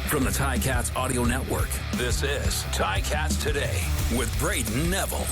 From the Ticats Audio Network, this is Ticats Today with Brayden Neville.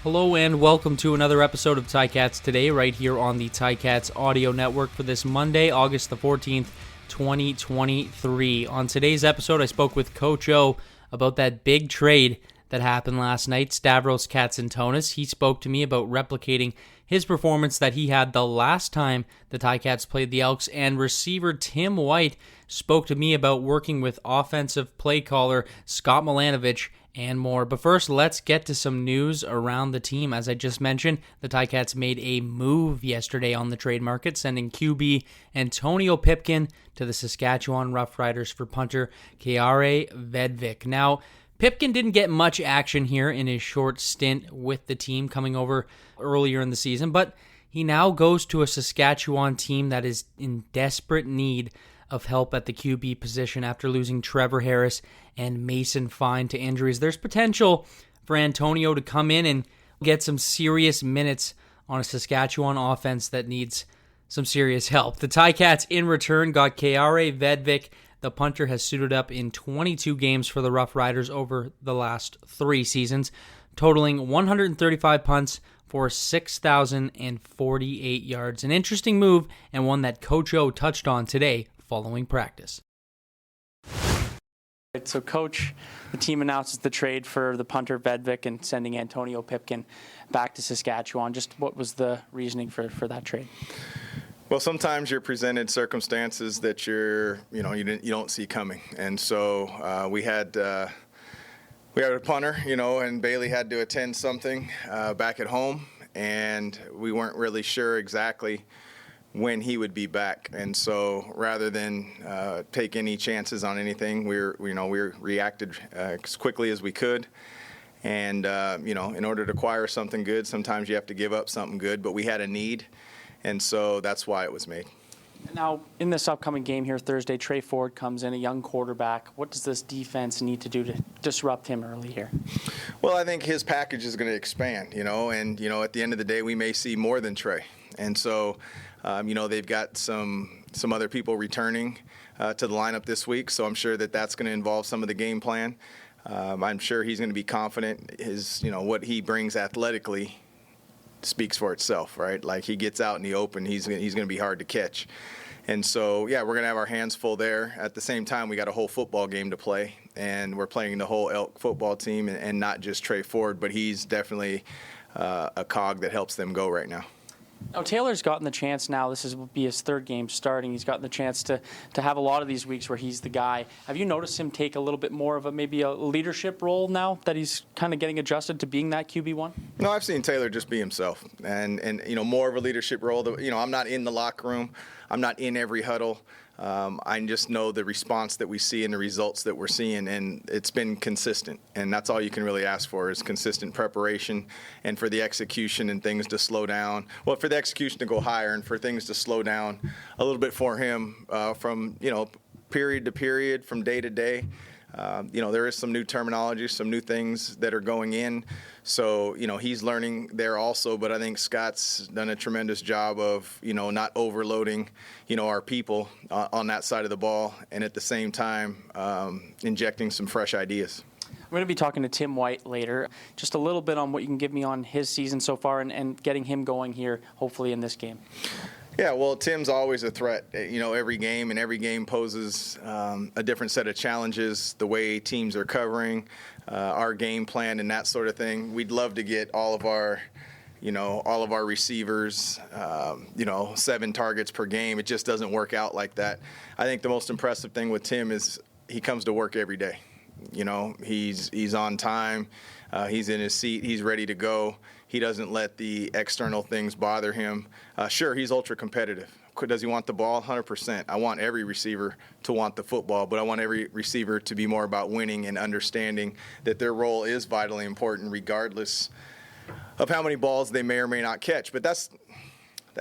Hello and welcome to another episode of Ticats Today right here on the Ticats Audio Network for this Monday, August the 14th, 2023. On today's episode, I spoke with Coach O about that big trade that happened last night, Stavros Katsantonis. He spoke to me about replicating his performance that he had the last time the Ticats played the Elks, and receiver Tim White spoke to me about working with offensive play caller Scott Milanovich and more. But first, let's get to some news around the team. As I just mentioned, the Ticats made a move yesterday on the trade market, sending QB Antonio Pipkin to the Saskatchewan Roughriders for punter Kare Vedvik. Now, Pipkin didn't get much action here in his short stint with the team coming over earlier in the season, but he now goes to a Saskatchewan team that is in desperate need of help at the QB position after losing Trevor Harris and Mason Fine to injuries. There's potential for Antonio to come in and get some serious minutes on a Saskatchewan offense that needs some serious help. The Ticats in return got Kare Vedvik. The punter has suited up in 22 games for the Rough Riders over the last 3 seasons, totaling 135 punts for 6,048 yards. An interesting move and one that Coach O touched on today following practice. So, Coach, the team announces the trade for the punter Vedvik and sending Antonio Pipkin back to Saskatchewan. Just what was the reasoning for that trade? Well, sometimes you're presented circumstances that you don't see coming, and so we had a punter, and Bailey had to attend something back at home, and we weren't really sure exactly when he would be back, and so rather than take any chances on anything, we reacted as quickly as we could. And in order to acquire something good, sometimes you have to give up something good, but we had a need. And so that's why it was made. Now, in this upcoming game here Thursday, Tre Ford comes in, a young quarterback. What does this defense need to do to disrupt him early here? Well, I think his package is going to expand, and at the end of the day, we may see more than Tre. And so, they've got some other people returning to the lineup this week, so I'm sure that's going to involve some of the game plan. I'm sure he's going to be confident. What he brings athletically speaks for itself, right? Like, he gets out in the open, he's going to be hard to catch. And so, we're going to have our hands full there. At the same time, we got a whole football game to play, and we're playing the whole Elk football team and not just Tre Ford, but he's definitely a cog that helps them go right now. Now, Taylor's gotten the chance now. This will be his 3rd game starting. He's gotten the chance to have a lot of these weeks where he's the guy. Have you noticed him take a little bit more of maybe a leadership role now that he's kind of getting adjusted to being that QB1? No, I've seen Taylor just be himself and more of a leadership role. I'm not in the locker room. I'm not in every huddle. I just know the response that we see and the results that we're seeing, and it's been consistent. And that's all you can really ask for is consistent preparation, and for the execution and things to slow down. Well, for the execution to go higher and for things to slow down a little bit for him from period to period, from day to day. There is some new terminology, some new things that are going in. So, he's learning there also. But I think Scott's done a tremendous job of, not overloading, our people on that side of the ball. And at the same time, injecting some fresh ideas. We're going to be talking to Tim White later. Just a little bit on what you can give me on his season so far and getting him going here, hopefully, in this game. Yeah, well, Tim's always a threat, every game, and every game poses a different set of challenges, the way teams are covering, our game plan and that sort of thing. We'd love to get all of our receivers, 7 targets per game. It just doesn't work out like that. I think the most impressive thing with Tim is he comes to work every day. He's on time, he's in his seat, he's ready to go. He doesn't let the external things bother him. Sure, he's ultra competitive. Does he want the ball? 100%. I want every receiver to want the football, but I want every receiver to be more about winning and understanding that their role is vitally important regardless of how many balls they may or may not catch. But that's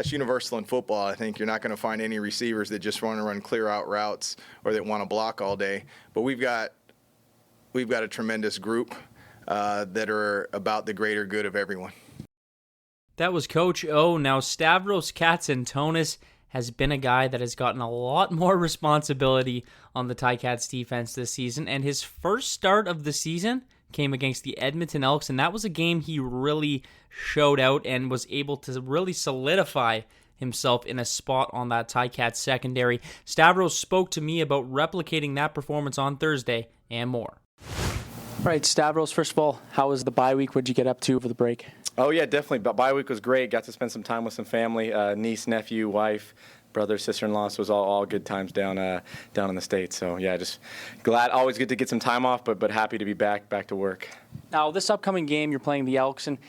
universal in football. I think you're not going to find any receivers that just want to run clear out routes or that want to block all day. But we've got a tremendous group that are about the greater good of everyone. That was Coach O. Now, Stavros Katsantonis has been a guy that has gotten a lot more responsibility on the Ticats defense this season, and his first start of the season came against the Edmonton Elks, and that was a game he really showed out and was able to really solidify himself in a spot on that Ticats secondary. Stavros spoke to me about replicating that performance on Thursday and more. All right, Stavros, first of all, how was the bye week? What did you get up to over the break? Oh, yeah, definitely. But bye week was great. Got to spend some time with some family, niece, nephew, wife, brother, sister-in-law. So it was all good times down in the States. So, yeah, just glad. Always good to get some time off, but happy to be back to work. Now, this upcoming game, you're playing the Elks, and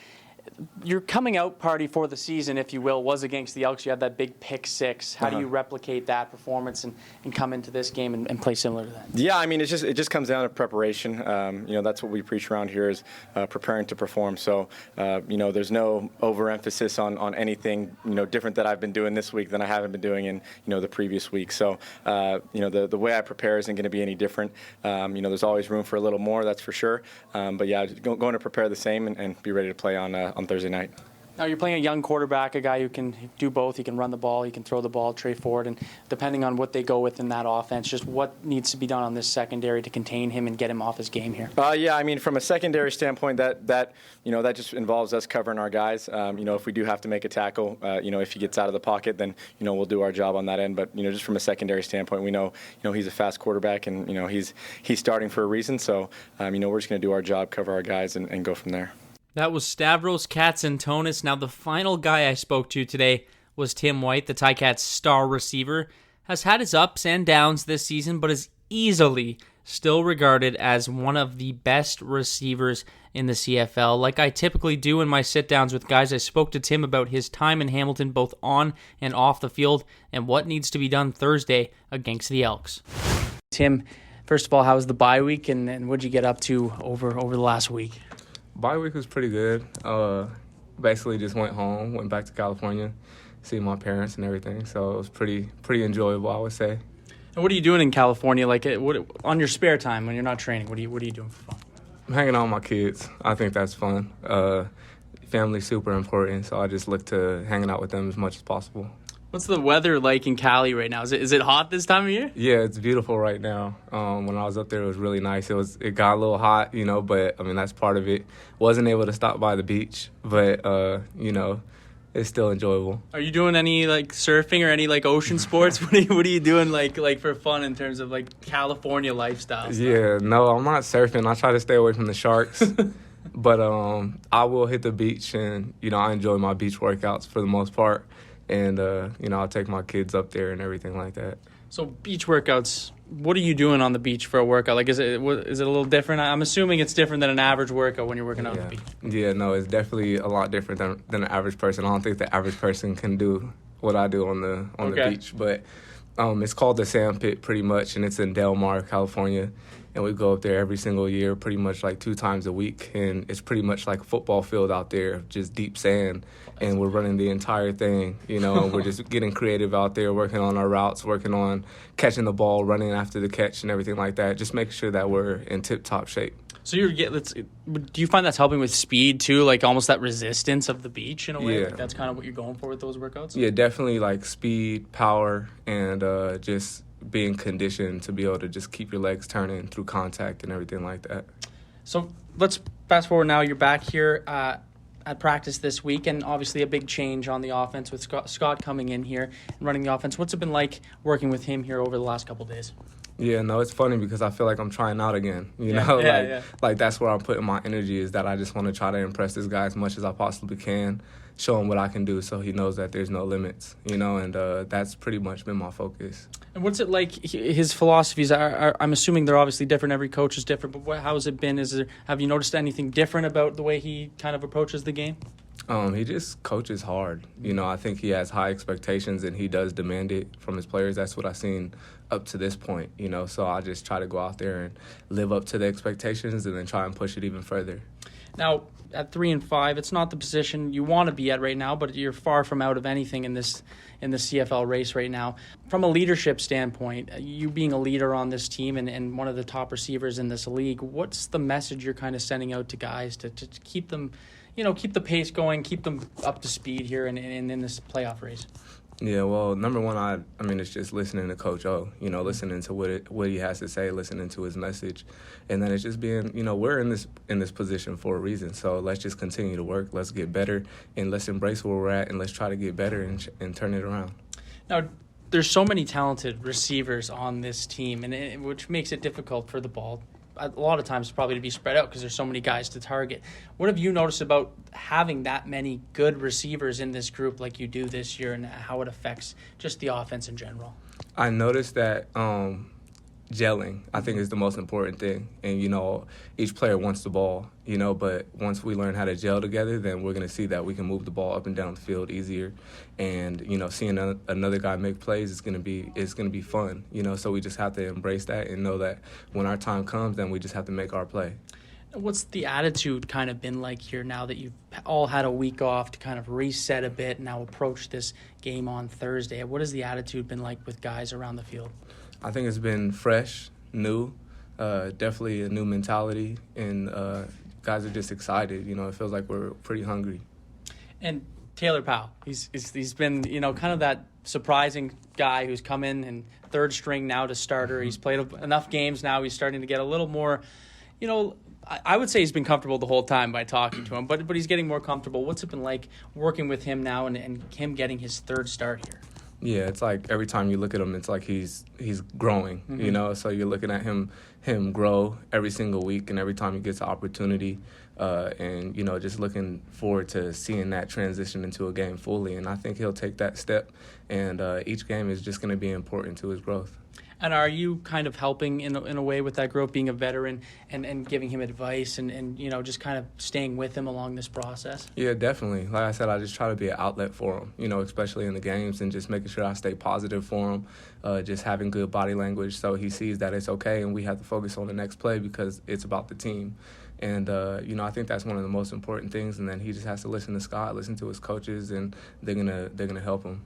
your coming out party for the season, if you will, was against the Elks. You had that big pick six. How do you replicate that performance and come into this game and play similar to that? Yeah, I mean, it just comes down to preparation. That's what we preach around here is preparing to perform. So, there's no overemphasis on anything, different that I've been doing this week than I haven't been doing in, the previous week. So, the way I prepare isn't going to be any different. There's always room for a little more, that's for sure. But yeah, going to prepare the same and be ready to play on Thursday night. Now you're playing a young quarterback, a guy who can do both. He can run the ball, he can throw the ball, Tre Ford, and depending on what they go with in that offense, just what needs to be done on this secondary to contain him and get him off his game here? Yeah, I mean, from a secondary standpoint, that just involves us covering our guys. If we do have to make a tackle, if he gets out of the pocket, then we'll do our job on that end. But just from a secondary standpoint, we know he's a fast quarterback, and he's starting for a reason. So we're just going to do our job, cover our guys, and go from there. That was Stavros Katsantonis. Now, the final guy I spoke to today was Tim White, the Ticats' star receiver. Has had his ups and downs this season, but is easily still regarded as one of the best receivers in the CFL. Like I typically do in my sit-downs with guys, I spoke to Tim about his time in Hamilton, both on and off the field, and what needs to be done Thursday against the Elks. Tim, first of all, how was the bye week, and what did you get up to over the last week? Bye week was pretty good. Basically just went home, went back to California, see my parents and everything. So it was pretty enjoyable, I would say. And what are you doing in California? Like on your spare time when you're not training? What are you doing for fun? I'm hanging out with my kids. I think that's fun. Family's super important, so I just look to hanging out with them as much as possible. What's the weather like in Cali right now? Is it hot this time of year? Yeah, it's beautiful right now. When I was up there, it was really nice. It got a little hot, but I mean that's part of it. Wasn't able to stop by the beach, but it's still enjoyable. Are you doing any surfing or any ocean sports? What are you doing like for fun in terms of California lifestyle stuff? Yeah, no, I'm not surfing. I try to stay away from the sharks. But I will hit the beach, and I enjoy my beach workouts for the most part. And, I'll take my kids up there and everything like that. So beach workouts, what are you doing on the beach for a workout? Is it a little different? I'm assuming it's different than an average workout when you're working out on the beach. Yeah, no, it's definitely a lot different than an average person. I don't think the average person can do what I do on the beach. But it's called the Sand Pit pretty much, and it's in Del Mar, California. And we go up there every single year, pretty much 2 times a week. And it's pretty much like a football field out there, just deep sand. And we're running the entire thing, and we're just getting creative out there, working on our routes, working on catching the ball, running after the catch and everything like that, just making sure that we're in tip-top shape. So do you find that's helping with speed too, almost that resistance of the beach in a way? Yeah. That's kind of what you're going for with those workouts? Yeah, definitely speed, power, and just being conditioned to be able to just keep your legs turning through contact and everything like that. So let's fast forward now. You're back here at practice this week, and obviously a big change on the offense with Scott coming in here and running the offense. What's it been like working with him here over the last couple of days? Yeah, no, it's funny because I feel like I'm trying out again. Like that's where I'm putting my energy, is that I just want to try to impress this guy as much as I possibly can, show him what I can do so he knows that there's no limits, and that's pretty much been my focus. And what's it like, his philosophies? I'm assuming they're obviously different. Every coach is different, but how has it been? Have you noticed anything different about the way he kind of approaches the game? He just coaches hard. I think he has high expectations, and he does demand it from his players. That's what I've seen up to this point, so I just try to go out there and live up to the expectations and then try and push it even further. Now, at 3-5, it's not the position you want to be at right now, but you're far from out of anything in the CFL race right now. From a leadership standpoint, you being a leader on this team and one of the top receivers in this league, what's the message you're kind of sending out to guys to keep them, keep the pace going, keep them up to speed here in this playoff race? Yeah, well, number one, I mean, it's just listening to Coach O, listening to what he has to say, listening to his message. And then it's just being, we're in this position for a reason. So let's just continue to work. Let's get better, and let's embrace where we're at, and let's try to get better and turn it around. Now, there's so many talented receivers on this team, and which makes it difficult for the ball a lot of times probably to be spread out because there's so many guys to target. What have you noticed about having that many good receivers in this group like you do this year, and how it affects just the offense in general? I noticed that gelling, I think, is the most important thing. And, each player wants the ball, but once we learn how to gel together, then we're going to see that we can move the ball up and down the field easier. And, seeing another guy make plays is going to be fun, so we just have to embrace that and know that when our time comes, then we just have to make our play. What's the attitude kind of been like here now that you've all had a week off to kind of reset a bit and now approach this game on Thursday? What has the attitude been like with guys around the field? I think it's been fresh, new, definitely a new mentality, and guys are just excited. It feels like we're pretty hungry. And Taylor Powell, he's been, kind of that surprising guy who's come in third string now to starter. Mm-hmm. He's played enough games now. He's starting to get a little more, I would say he's been comfortable the whole time by talking to him, but he's getting more comfortable. What's it been like working with him now and him getting his third start here? Yeah, it's like every time you look at him, it's like he's growing, mm-hmm. So you're looking at him grow every single week, and every time he gets an opportunity, and, just looking forward to seeing that transition into a game fully. And I think he'll take that step, and each game is just going to be important to his growth. And are you kind of helping in a way with that growth, being a veteran and giving him advice and just kind of staying with him along this process? Yeah, definitely. Like I said, I just try to be an outlet for him, especially in the games, and just making sure I stay positive for him, just having good body language so he sees that it's okay and we have to focus on the next play because it's about the team. And, I think that's one of the most important things. And then he just has to listen to Scott, listen to his coaches, and they're gonna help him.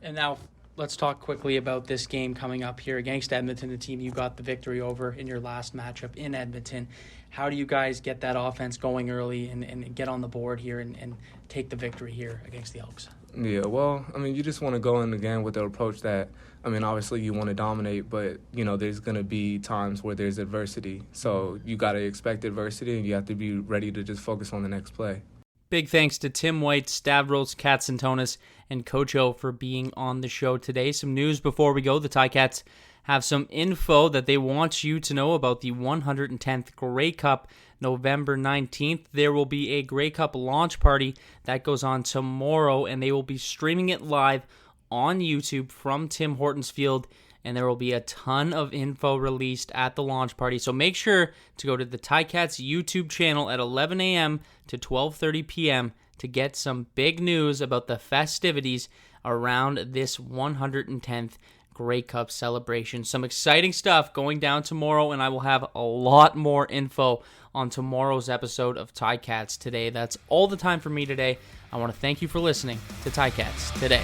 And now let's talk quickly about this game coming up here against Edmonton, the team you got the victory over in your last matchup in Edmonton. How do you guys get that offense going early and get on the board here and take the victory here against the Elks? Yeah, well, you just want to go in the game with the approach that, obviously you want to dominate, but, there's going to be times where there's adversity. So you got to expect adversity, and you have to be ready to just focus on the next play. Big thanks to Tim White, Stavros Katsantonis, and Coach O for being on the show today. Some news before we go. The Ticats have some info that they want you to know about the 110th Grey Cup, November 19th. There will be a Grey Cup launch party that goes on tomorrow, and they will be streaming it live on YouTube from Tim Hortons Field, and there will be a ton of info released at the launch party. So make sure to go to the Ticats YouTube channel at 11 a.m. to 12:30 p.m. to get some big news about the festivities around this 110th Grey Cup celebration. Some exciting stuff going down tomorrow, and I will have a lot more info on tomorrow's episode of Ticats Today. That's all the time for me today. I want to thank you for listening to Ticats Today.